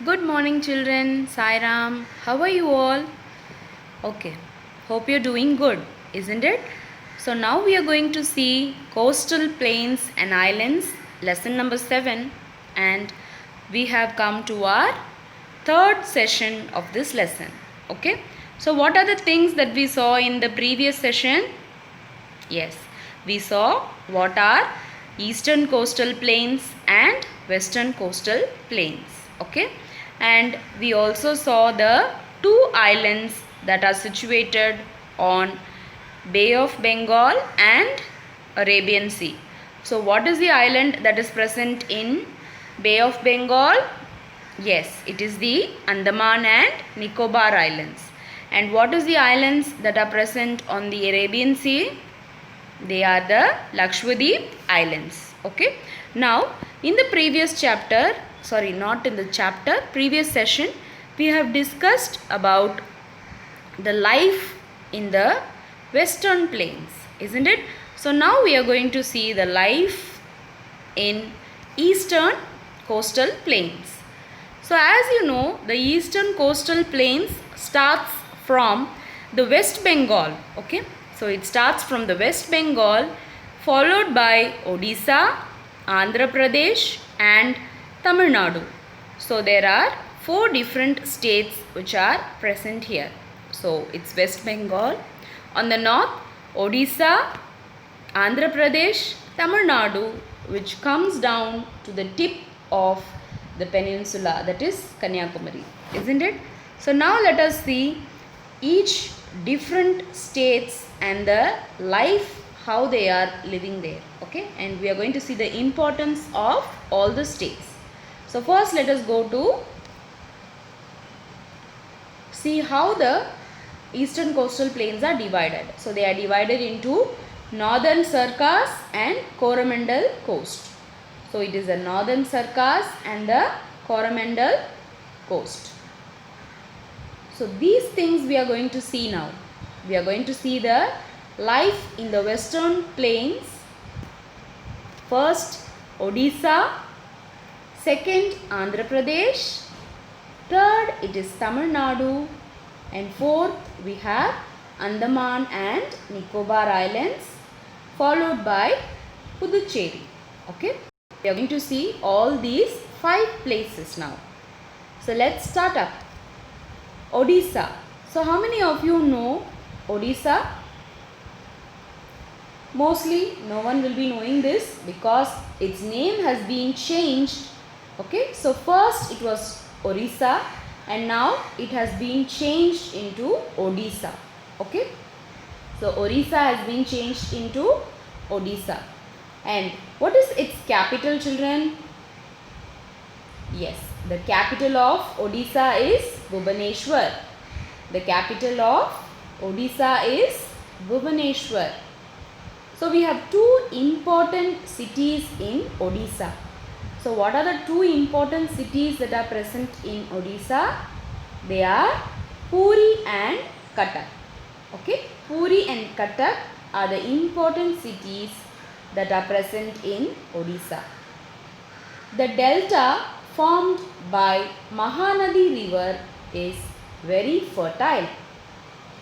Good morning, children. Sai Ram. How are you all? Okay. Hope you're doing good, isn't it? So, now we are going to see coastal plains and islands, lesson number 7. And we have come to our third session of this lesson. Okay. So, what are the things that we saw in the previous session? Yes, we saw what are eastern coastal plains and western coastal plains. Okay, and we also saw the two islands that are situated on Bay of Bengal and Arabian Sea. So, what is the island that is present in Bay of Bengal? Yes, it is the Andaman and Nicobar Islands. And what is the islands that are present on the Arabian Sea? They are the Lakshadweep Islands. Okay. Now, in the previous chapter, sorry, not in the chapter, previous session, we have discussed about the life in the western plains, isn't it? So, now we are going to see the life in eastern coastal plains. So, as you know, the eastern coastal plains starts from the West Bengal. Okay. So, it starts from the West Bengal followed by Odisha, Andhra Pradesh and Tamil Nadu. So, there are 4 different states which are present here. So, it's West Bengal. On the north, Odisha, Andhra Pradesh, Tamil Nadu, which comes down to the tip of the peninsula, that is Kanyakumari, isn't it? So now let us see each different states and the life, how they are living there. Okay, and we are going to see the importance of all the states. So first let us go to see how the eastern coastal plains are divided. So they are divided into northern Circus and Coromandel coast. So it is the northern Circus and the Coromandel coast. So these things we are going to see now. We are going to see the life in the western plains. First Odisha, second Andhra Pradesh, third it is Tamil Nadu, and fourth we have Andaman and Nicobar Islands, followed by Puducherry. Okay. We are going to see all these 5 places now. So let's start up. Odisha. So how many of you know Odisha? Mostly no one will be knowing this because its name has been changed. Okay. So first it was Orissa and now it has been changed into Odisha. Okay. So Orissa has been changed into Odisha. And what is its capital, children? Yes, the capital of Odisha is Bhubaneswar. The capital of Odisha is Bhubaneswar. So we have 2 important cities in Odisha. So what are the 2 important cities that are present in Odisha? They are Puri and Cuttack. Okay, Puri and Cuttack are the important cities that are present in Odisha. The delta formed by Mahanadi river is very fertile.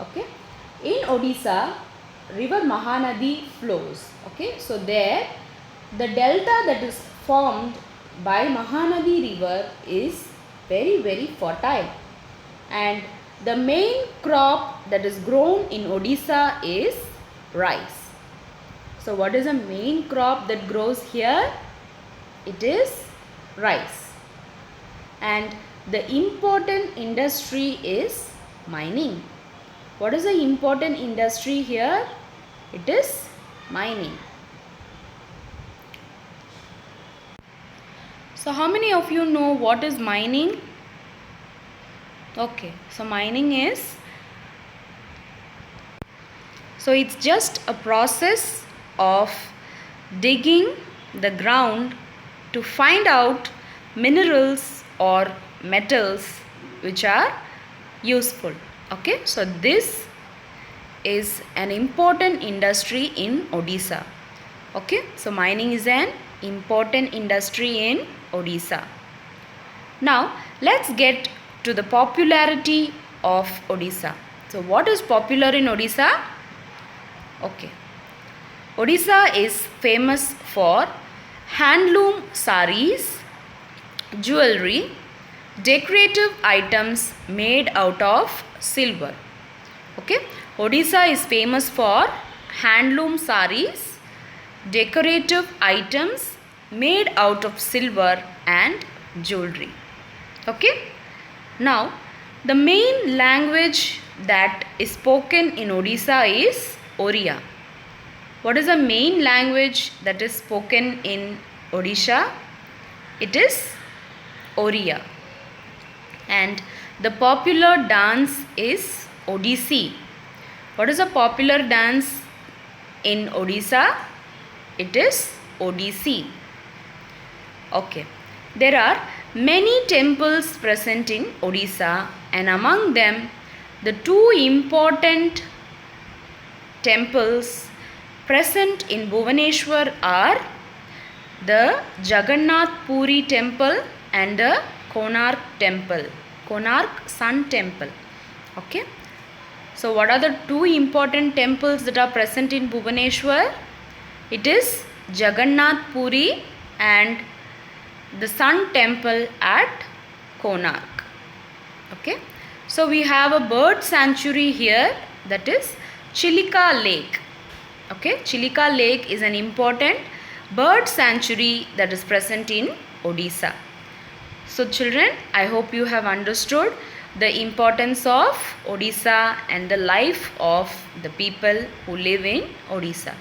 Okay, in Odisha, river Mahanadi flows. Okay, so there the delta that is formed by Mahanadi river is very fertile, and the main crop that is grown in Odisha is rice. So what is the main crop that grows here? It is rice. And the important industry is mining. What is the important industry here? It is mining. So how many of you know what is mining? Okay, so mining is, so it's just a process of digging the ground to find out minerals or metals which are useful. Okay, so this is an important industry in Odisha. Okay, so mining is an important industry in Odisha. Now let's get to the popularity of Odisha. So what is popular in Odisha? Okay. Odisha is famous for handloom saris, jewelry, decorative items made out of silver. Okay. Odisha is famous for handloom saris, decorative items made out of silver and jewelry. Okay. Now, the main language that is spoken in Odisha is Oriya. What is the main language that is spoken in Odisha? It is Oriya. And the popular dance is Odissi. What is a popular dance in Odisha? It is Odissi. Okay. There are many temples present in Odisha, and among them the two important temples present in Bhubaneswar are the Jagannath Puri temple and the Konark temple, Konark Sun temple. Okay. So what are the two important temples that are present in Bhubaneswar? It is Jagannath Puri and the Sun temple at Konark. Okay. So we have a bird sanctuary here, that is Chilika Lake. Okay. Chilika Lake is an important bird sanctuary that is present in Odisha. So children, I hope you have understood the importance of Odisha and the life of the people who live in Odisha.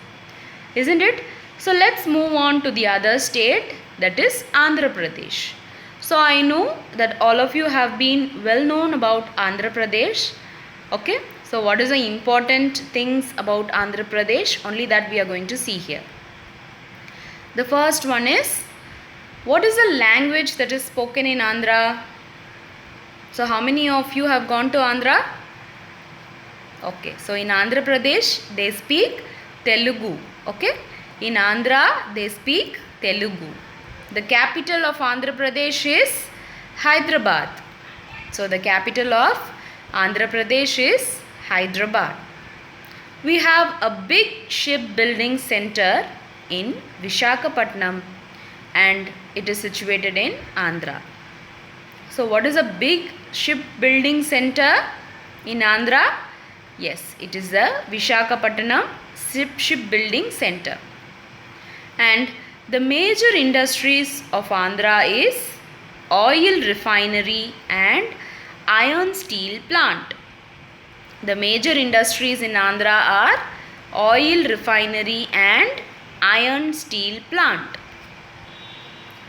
Isn't it? So let's move on to the other state, that is Andhra Pradesh. So I know that all of you have been well known about Andhra Pradesh. Okay. So what is the important things about Andhra Pradesh? Only that we are going to see here. The first one is, what is the language that is spoken in Andhra? So how many of you have gone to Andhra? Okay. So in Andhra Pradesh they speak Telugu. Okay. In Andhra they speak Telugu. The capital of Andhra Pradesh is Hyderabad. So the capital of Andhra Pradesh is Hyderabad. We have a big shipbuilding center in Visakhapatnam and it is situated in Andhra. So what is a big shipbuilding center in Andhra? Yes, it is the Visakhapatnam shipbuilding center. And the major industries of Andhra is oil refinery and iron steel plant. The major industries in Andhra are oil refinery and iron steel plant.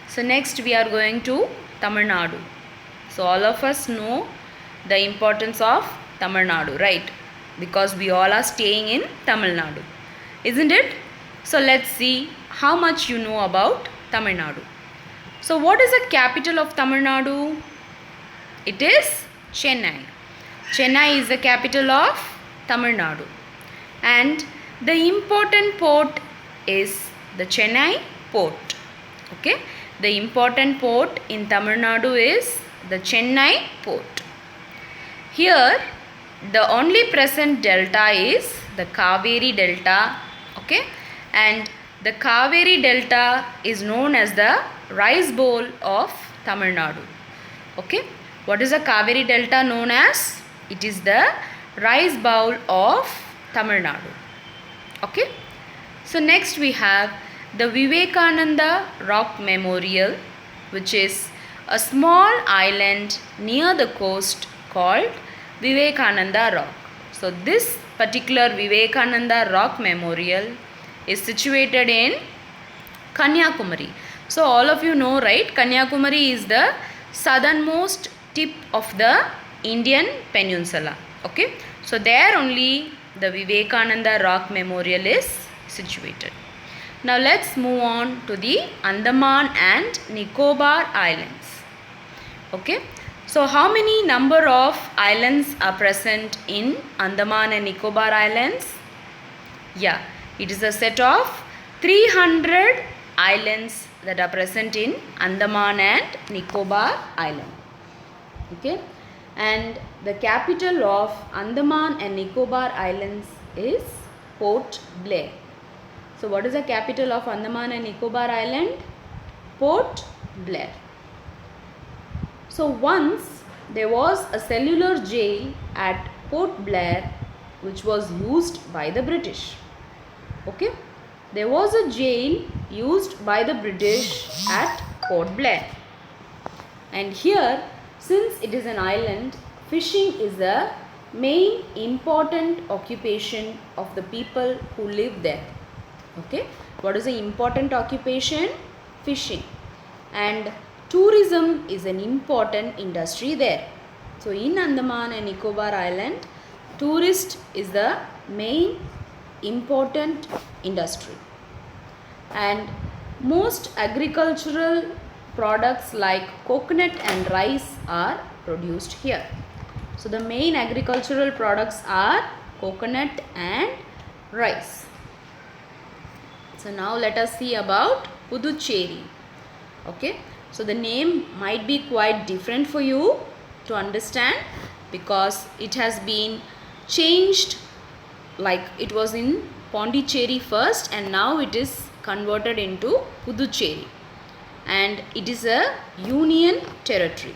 So next we are going to Tamil Nadu. So all of us know the importance of Tamil Nadu, right? Because we all are staying in Tamil Nadu. Isn't it? So let's see how much you know about Tamil Nadu. So what is the capital of Tamil Nadu? It is Chennai. Chennai is the capital of Tamil Nadu. And the important port is the Chennai port. Okay. The important port in Tamil Nadu is the Chennai port. Here the only present delta is the Kaveri delta. Okay. And the Kaveri delta is known as the rice bowl of Tamil Nadu. Okay. What is the Kaveri delta known as? It is the rice bowl of Tamil Nadu. Okay. So next we have the Vivekananda Rock Memorial, which is a small island near the coast called Vivekananda Rock. So this particular Vivekananda Rock Memorial is situated in Kanyakumari. So all of you know, right? Kanyakumari is the southernmost tip of the Indian peninsula. Okay. So there only the Vivekananda Rock Memorial is situated. Now let's move on to the Andaman and Nicobar Islands. Okay. So how many number of islands are present in Andaman and Nicobar Islands? Yeah, it is a set of 300 islands that are present in Andaman and Nicobar Island. Okay, and the capital of Andaman and Nicobar Islands is Port Blair. So what is the capital of Andaman and Nicobar Island? Port Blair. So once there was a cellular jail at Port Blair which was used by the British. Okay, there was a jail used by the British at Port Blair. And here, since it is an island, fishing is the main important occupation of the people who live there. Okay, what is the important occupation? Fishing. And tourism is an important industry there. So in Andaman and Nicobar Island, tourist is the main important industry. And most agricultural products like coconut and rice are produced here. So the main agricultural products are coconut and rice. So now let us see about Puducherry. Okay, so the name might be quite different for you to understand because it has been changed, like it was in Pondicherry first and now it is converted into Puducherry, and it is a union territory.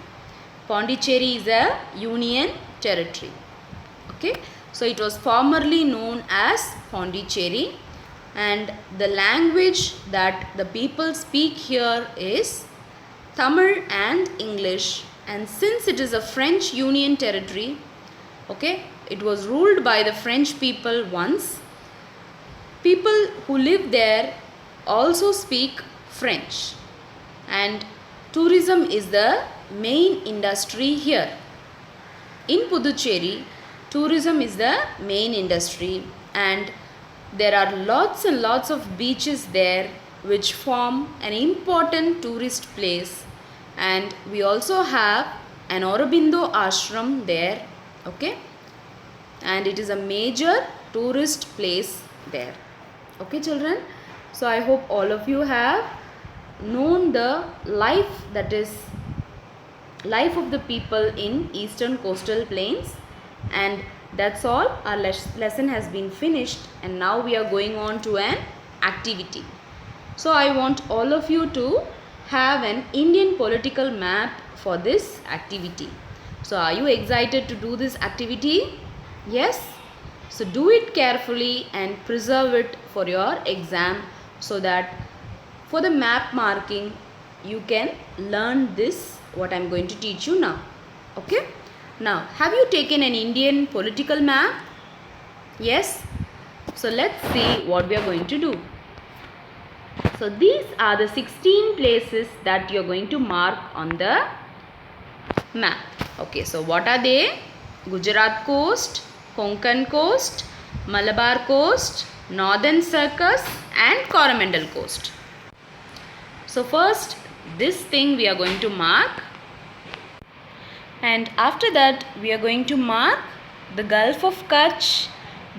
Pondicherry is a union territory. Okay, so it was formerly known as Pondicherry, and the language that the people speak here is Tamil and English. And since it is a French union territory, okay, it was ruled by the French people once. People who live there also speak French, and tourism is the main industry here. In Puducherry, tourism is the main industry, and there are lots and lots of beaches there which form an important tourist place, and we also have an Aurobindo ashram there. Okay, and it is a major tourist place there. Okay children, so I hope all of you have known the life, that is life of the people in eastern coastal plains, and that's all. Our lesson has been finished, and now we are going on to an activity. So I want all of you to have an Indian political map for this activity. So are you excited to do this activity? Yes? So do it carefully and preserve it for your exam, so that for the map marking you can learn this what I am going to teach you now. Okay? Now, have you taken an Indian political map? Yes? So let's see what we are going to do. So these are the 16 places that you are going to mark on the map. Okay, so what are they? Gujarat coast, Konkan coast, Malabar coast, Northern Circus and Coromandel coast. So first this thing we are going to mark, and after that we are going to mark the Gulf of Kutch,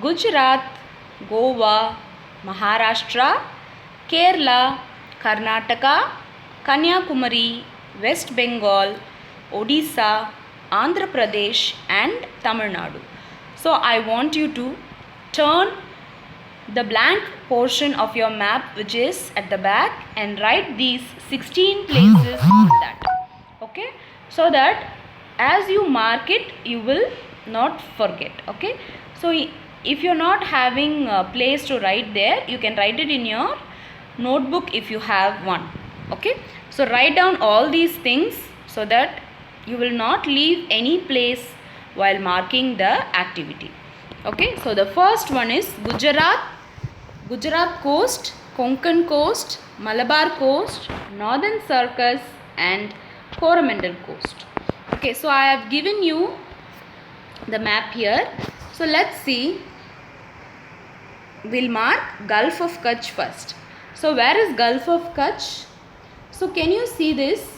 Gujarat, Goa, Maharashtra, Kerala, Karnataka, Kanyakumari, West Bengal, Odisha, Andhra Pradesh and Tamil Nadu. So I want you to turn the blank portion of your map which is at the back and write these 16 places on that. Okay, so that as you mark it you will not forget. Okay, so if you're not having a place to write there, you can write it in your notebook if you have one. Okay, so write down all these things so that you will not leave any place while marking the activity. Okay, so the first one is Gujarat coast, Konkan coast, Malabar coast, Northern Circus and Coromandel coast. Okay, so I have given you the map here. So let's see. We'll mark Gulf of Kutch first. So where is Gulf of Kutch? So can you see this?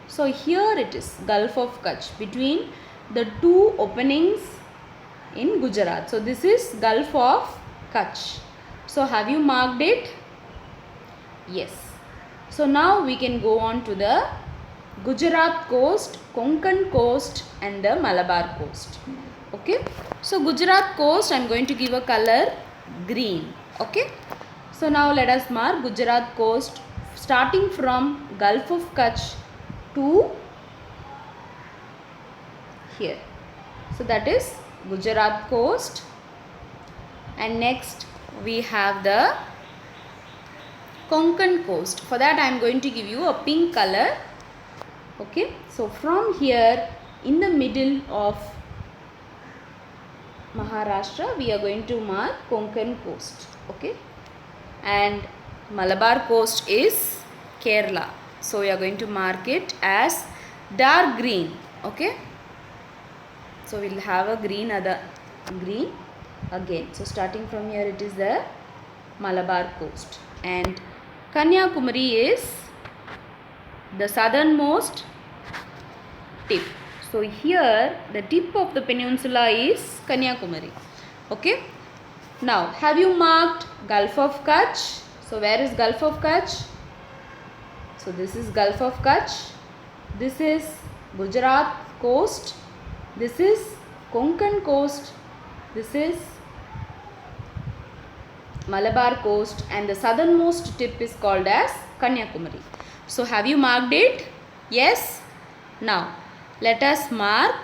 So here it is, Gulf of Kutch, between the two openings in Gujarat. So this is Gulf of Kutch. So have you marked it? Yes. So now we can go on to the Gujarat coast, Konkan coast and the Malabar coast. Okay. So Gujarat coast, I am going to give a color green. Okay. So now let us mark Gujarat coast starting from Gulf of Kutch to here. So that is Gujarat coast. And next we have the Konkan coast. For that I am going to give you a pink color. Okay. So from here in the middle of Maharashtra we are going to mark Konkan coast. Okay. And Malabar coast is Kerala. So we are going to mark it as dark green. Okay. So we will have a green again. So starting from here it is the Malabar coast. And Kanyakumari is the southernmost tip. So here the tip of the peninsula is Kanyakumari. Okay. Now have you marked Gulf of Kutch? So where is Gulf of Kutch? So this is Gulf of Kutch. This is Gujarat coast. This is Konkan coast. This is Malabar coast, and the southernmost tip is called as Kanyakumari. So have you marked it? Yes. Now let us mark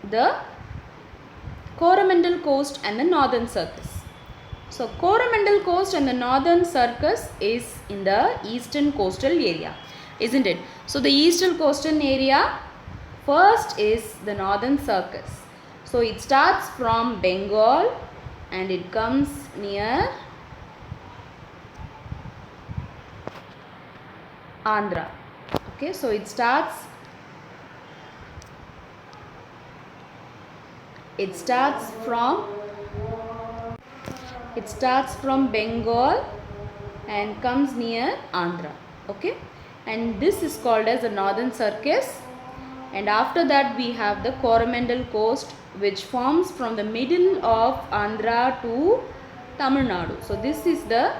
the Coromandel coast and the Northern Circus. So Coromandel coast and the Northern Circus is in the eastern coastal area, isn't it? So the eastern coastal area first is the Northern Circus. So it starts from Bengal and it comes near Andhra. Okay, so it starts from Bengal and comes near Andhra. Okay, and this is called as the Northern Circus. And after that we have the Coromandel coast, which forms from the middle of Andhra to Tamil Nadu. So this is the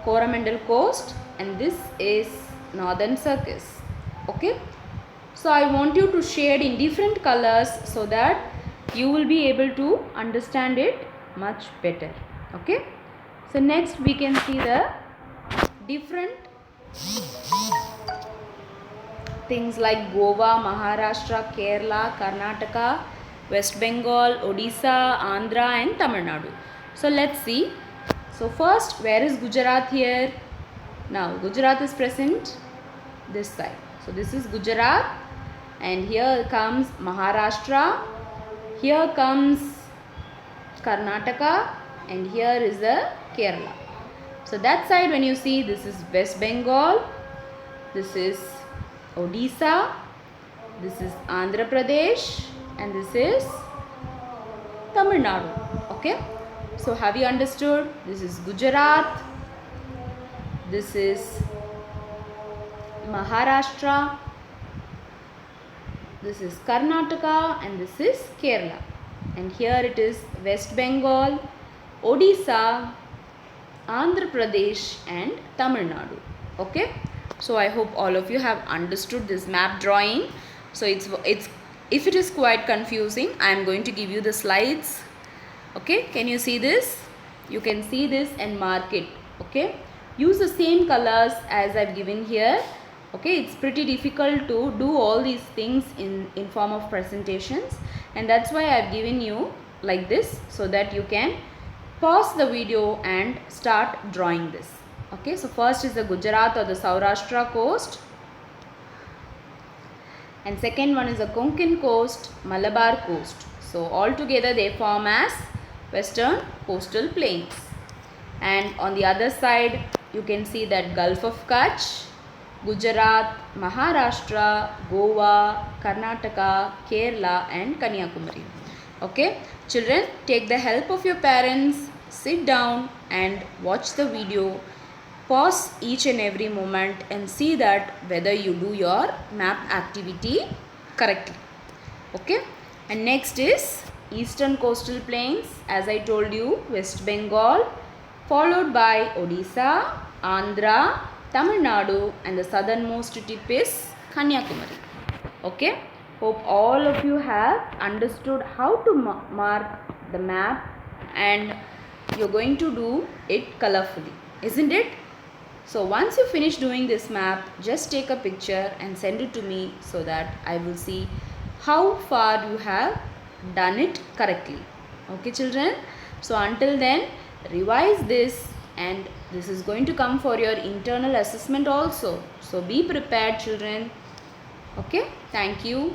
Coromandel coast and this is Northern Circus. Okay. So I want you to shade in different colors so that you will be able to understand it much better. Okay. So next we can see the different things like Goa, Maharashtra, Kerala, Karnataka, West Bengal, Odisha, Andhra and Tamil Nadu. So let's see. So first, where is Gujarat here? Now Gujarat is present this side. So this is Gujarat and here comes Maharashtra, here comes Karnataka and here is the Kerala. So that side when you see, this is West Bengal, this is Odisha, this is Andhra Pradesh and this is Tamil Nadu. Okay. So have you understood? This is Gujarat, this is Maharashtra, this is Karnataka and this is Kerala. And here it is West Bengal, Odisha, Andhra Pradesh and Tamil Nadu. Okay. So I hope all of you have understood this map drawing. So if it is quite confusing, I am going to give you the slides. Okay, can you see this? You can see this and mark it. Okay, use the same colors as I've given here. Okay, it's pretty difficult to do all these things in form of presentations, and that's why I've given you like this so that you can pause the video and start drawing this. Okay, so first is the Gujarat or the Saurashtra coast, and second one is the Konkan coast, Malabar coast. So all together they form as western coastal plains. And on the other side you can see that Gulf of Kutch, Gujarat, Maharashtra, Goa, Karnataka, Kerala and Kanyakumari. Okay, children, take the help of your parents, sit down and watch the video. Pause each and every moment and see that whether you do your map activity correctly. Okay, and next is eastern coastal plains. As I told you, West Bengal, followed by Odisha, Andhra, Tamil Nadu, and the southernmost tip is Kanyakumari. Okay, hope all of you have understood how to mark the map, and you're going to do it colorfully, isn't it? So once you finish doing this map, just take a picture and send it to me so that I will see how far you have done it correctly. Okay children? So until then, revise this, and this is going to come for your internal assessment also. So be prepared children. Okay? Thank you.